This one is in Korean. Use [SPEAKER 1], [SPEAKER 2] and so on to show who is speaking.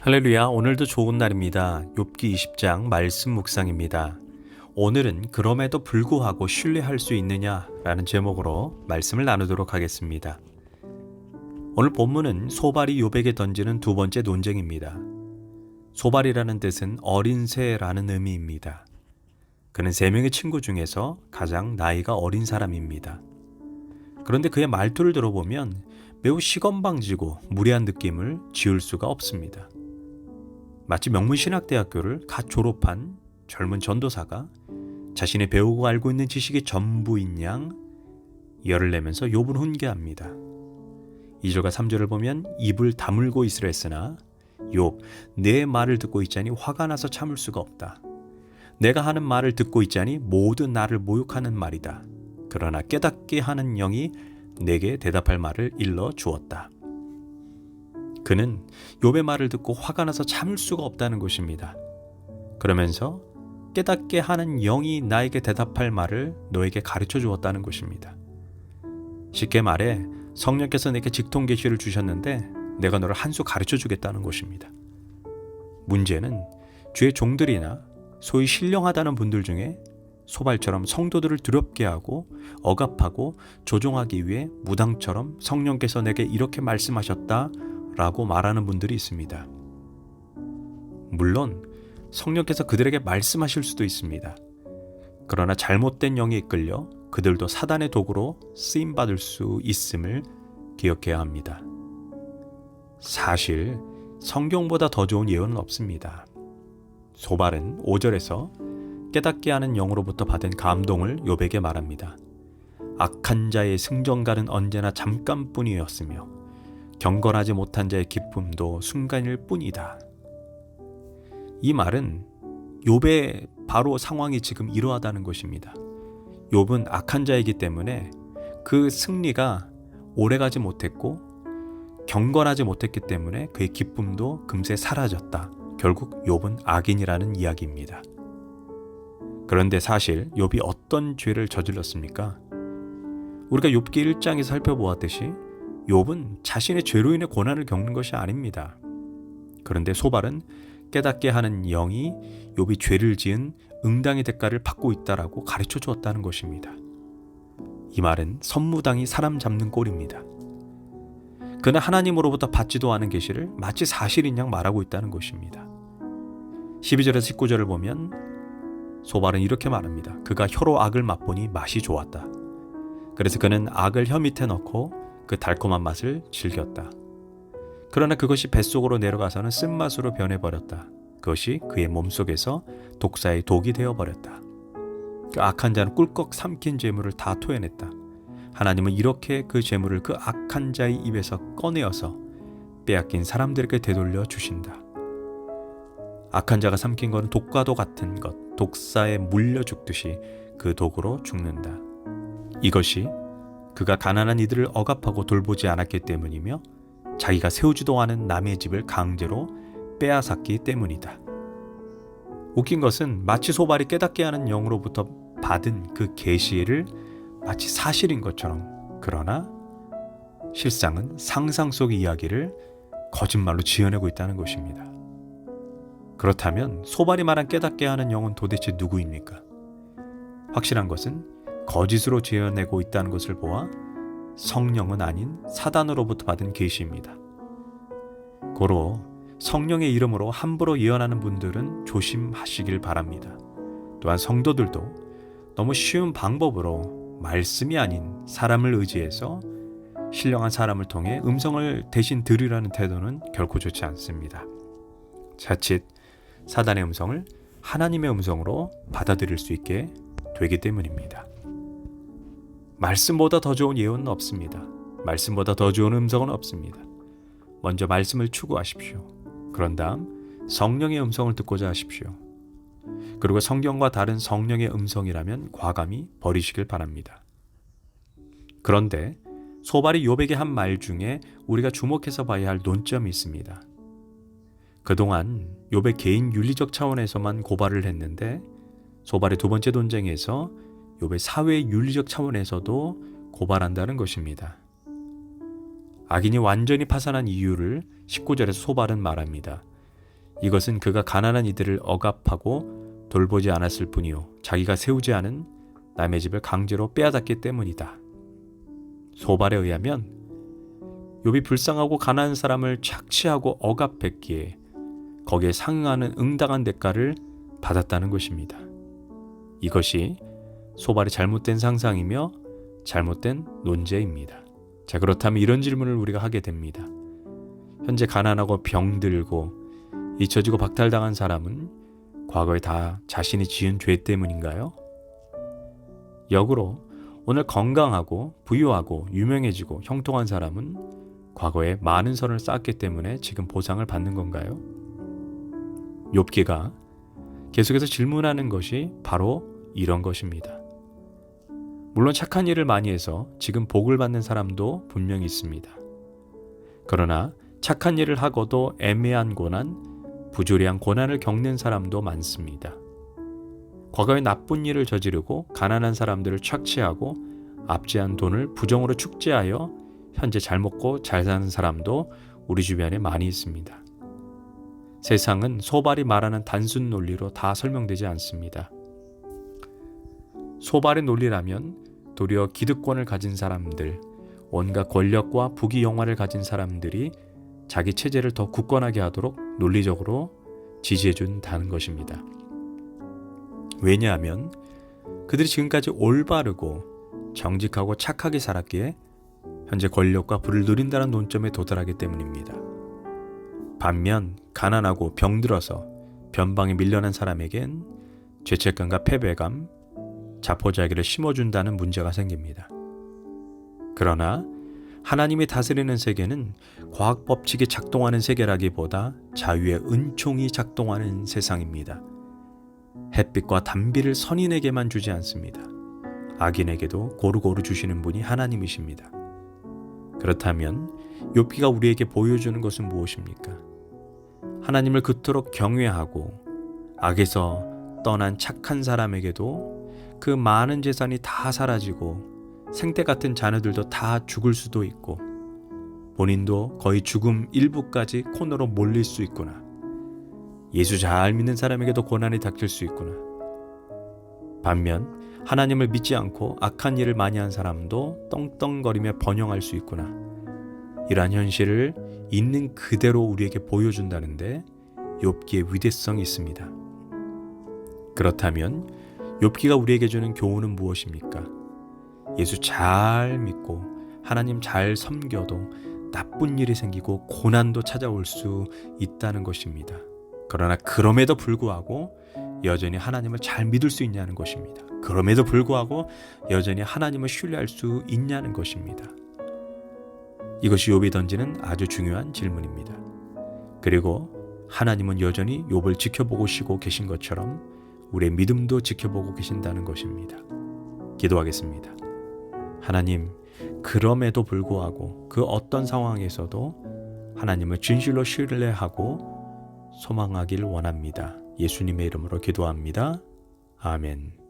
[SPEAKER 1] 할렐루야, 오늘도 좋은 날입니다. 욥기 20장 말씀 묵상입니다. 오늘은 그럼에도 불구하고 신뢰할 수 있느냐라는 제목으로 말씀을 나누도록 하겠습니다. 오늘 본문은 소발이 욥에게 던지는 두 번째 논쟁입니다. 소발이라는 뜻은 어린 새라는 의미입니다. 그는 세 명의 친구 중에서 가장 나이가 어린 사람입니다. 그런데 그의 말투를 들어보면 매우 시건방지고 무례한 느낌을 지울 수가 없습니다. 마치 명문신학대학교를 갓 졸업한 젊은 전도사가 자신이 배우고 알고 있는 지식이 전부인 양 열을 내면서 욥을 훈계합니다. 2절과 3절을 보면 입을 다물고 있으라 했으나 욥, 내 말을 듣고 있자니 화가 나서 참을 수가 없다. 내가 하는 말을 듣고 있자니 모두 나를 모욕하는 말이다. 그러나 깨닫게 하는 영이 내게 대답할 말을 일러 주었다. 그는 욥의 말을 듣고 화가 나서 참을 수가 없다는 것입니다. 그러면서 깨닫게 하는 영이 나에게 대답할 말을 너에게 가르쳐 주었다는 것입니다. 쉽게 말해 성령께서 내게 직통 계시를 주셨는데 내가 너를 한 수 가르쳐 주겠다는 것입니다. 문제는 주의 종들이나 소위 신령하다는 분들 중에 소발처럼 성도들을 두렵게 하고 억압하고 조종하기 위해 무당처럼 성령께서 내게 이렇게 말씀하셨다 라고 말하는 분들이 있습니다. 물론 성령께서 그들에게 말씀하실 수도 있습니다. 그러나 잘못된 영에 이끌려 그들도 사단의 도구로 쓰임받을 수 있음을 기억해야 합니다. 사실 성경보다 더 좋은 예언은 없습니다. 소발은 5절에서 깨닫게 하는 영으로부터 받은 감동을 욥에게 말합니다. 악한 자의 승전갈은 언제나 잠깐뿐이었으며 경건하지 못한 자의 기쁨도 순간일 뿐이다. 이 말은 욥의 바로 상황이 지금 이러하다는 것입니다. 욥은 악한 자이기 때문에 그 승리가 오래가지 못했고 경건하지 못했기 때문에 그의 기쁨도 금세 사라졌다. 결국 욥은 악인이라는 이야기입니다. 그런데 사실 욥이 어떤 죄를 저질렀습니까? 우리가 욥기 1장에서 살펴보았듯이 욥은 자신의 죄로 인해 고난을 겪는 것이 아닙니다. 그런데 소발은 깨닫게 하는 영이 욥이 죄를 지은 응당의 대가를 받고 있다라고 가르쳐 주었다는 것입니다. 이 말은 선무당이 사람 잡는 꼴입니다. 그는 하나님으로부터 받지도 않은 계시를 마치 사실인 양 말하고 있다는 것입니다. 12절에서 19절을 보면 소발은 이렇게 말합니다. 그가 혀로 악을 맛보니 맛이 좋았다. 그래서 그는 악을 혀 밑에 넣고 그 달콤한 맛을 즐겼다. 그러나 그것이 뱃속으로 내려가서는 쓴맛으로 변해버렸다. 그것이 그의 몸속에서 독사의 독이 되어버렸다. 그 악한 자는 꿀꺽 삼킨 재물을 다 토해냈다. 하나님은 이렇게 그 재물을 그 악한 자의 입에서 꺼내어서 빼앗긴 사람들에게 되돌려 주신다. 악한 자가 삼킨 것은 독과도 같은 것, 독사에 물려 죽듯이 그 독으로 죽는다. 이것이 그가 가난한 이들을 억압하고 돌보지 않았기 때문이며 자기가 세우지도 않은 남의 집을 강제로 빼앗았기 때문이다. 웃긴 것은 마치 소발이 깨닫게 하는 영으로부터 받은 그 계시를 마치 사실인 것처럼, 그러나 실상은 상상 속의 이야기를 거짓말로 지어내고 있다는 것입니다. 그렇다면 소발이 말한 깨닫게 하는 영은 도대체 누구입니까? 확실한 것은 거짓으로 지어내고 있다는 것을 보아 성령은 아닌 사단으로부터 받은 계시입니다. 고로 성령의 이름으로 함부로 예언하는 분들은 조심하시길 바랍니다. 또한 성도들도 너무 쉬운 방법으로 말씀이 아닌 사람을 의지해서 신령한 사람을 통해 음성을 대신 들으라는 태도는 결코 좋지 않습니다. 자칫 사단의 음성을 하나님의 음성으로 받아들일 수 있게 되기 때문입니다. 말씀보다 더 좋은 예언은 없습니다. 말씀보다 더 좋은 음성은 없습니다. 먼저 말씀을 추구하십시오. 그런 다음 성령의 음성을 듣고자 하십시오. 그리고 성경과 다른 성령의 음성이라면 과감히 버리시길 바랍니다. 그런데 소발이 욥에게 한 말 중에 우리가 주목해서 봐야 할 논점이 있습니다. 그동안 욥의 개인 윤리적 차원에서만 고발을 했는데 소발의 두 번째 논쟁에서 욥의 사회 윤리적 차원에서도 고발한다는 것입니다. 악인이 완전히 파산한 이유를 19절에서 소발은 말합니다. 이것은 그가 가난한 이들을 억압하고 돌보지 않았을 뿐이요 자기가 세우지 않은 남의 집을 강제로 빼앗았기 때문이다. 소발에 의하면 욥이 불쌍하고 가난한 사람을 착취하고 억압했기에 거기에 상응하는 응당한 대가를 받았다는 것입니다. 이것이 소발의 잘못된 상상이며 잘못된 논제입니다. 자, 그렇다면 이런 질문을 우리가 하게 됩니다. 현재 가난하고 병들고 잊혀지고 박탈당한 사람은 과거에 다 자신이 지은 죄 때문인가요? 역으로 오늘 건강하고 부유하고 유명해지고 형통한 사람은 과거에 많은 선을 쌓았기 때문에 지금 보상을 받는 건가요? 욥기가 계속해서 질문하는 것이 바로 이런 것입니다. 물론 착한 일을 많이 해서 지금 복을 받는 사람도 분명히 있습니다. 그러나 착한 일을 하고도 애매한 고난, 부조리한 고난을 겪는 사람도 많습니다. 과거에 나쁜 일을 저지르고 가난한 사람들을 착취하고 압제한 돈을 부정으로 축제하여 현재 잘 먹고 잘 사는 사람도 우리 주변에 많이 있습니다. 세상은 소발이 말하는 단순 논리로 다 설명되지 않습니다. 소발의 논리라면 도리어 기득권을 가진 사람들, 온갖 권력과 부귀영화를 가진 사람들이 자기 체제를 더 굳건하게 하도록 논리적으로 지지해준다는 것입니다. 왜냐하면 그들이 지금까지 올바르고 정직하고 착하게 살았기에 현재 권력과 부를 누린다는 논점에 도달하기 때문입니다. 반면 가난하고 병들어서 변방에 밀려난 사람에겐 죄책감과 패배감, 자포자기를 심어준다는 문제가 생깁니다. 그러나 하나님이 다스리는 세계는 과학 법칙이 작동하는 세계라기보다 자유의 은총이 작동하는 세상입니다. 햇빛과 단비를 선인에게만 주지 않습니다. 악인에게도 고루고루 주시는 분이 하나님이십니다. 그렇다면 욥기가 우리에게 보여주는 것은 무엇입니까? 하나님을 그토록 경외하고 악에서 떠난 착한 사람에게도 그 많은 재산이 다 사라지고 생태 같은 자녀들도 다 죽을 수도 있고 본인도 거의 죽음 일부까지 코너로 몰릴 수 있구나. 예수 잘 믿는 사람에게도 고난이 닥칠 수 있구나. 반면 하나님을 믿지 않고 악한 일을 많이 한 사람도 떵떵거리며 번영할 수 있구나. 이러한 현실을 있는 그대로 우리에게 보여준다는데 욥기의 위대성이 있습니다. 그렇다면 욥기가 우리에게 주는 교훈은 무엇입니까? 예수 잘 믿고 하나님 잘 섬겨도 나쁜 일이 생기고 고난도 찾아올 수 있다는 것입니다. 그러나 그럼에도 불구하고 여전히 하나님을 잘 믿을 수 있냐는 것입니다. 그럼에도 불구하고 여전히 하나님을 신뢰할 수 있냐는 것입니다. 이것이 욥이 던지는 아주 중요한 질문입니다. 그리고 하나님은 여전히 욥을 지켜보시고 계신 것처럼 우리의 믿음도 지켜보고 계신다는 것입니다. 기도하겠습니다. 하나님, 그럼에도 불구하고 그 어떤 상황에서도 하나님을 진실로 신뢰하고 소망하길 원합니다. 예수님의 이름으로 기도합니다. 아멘.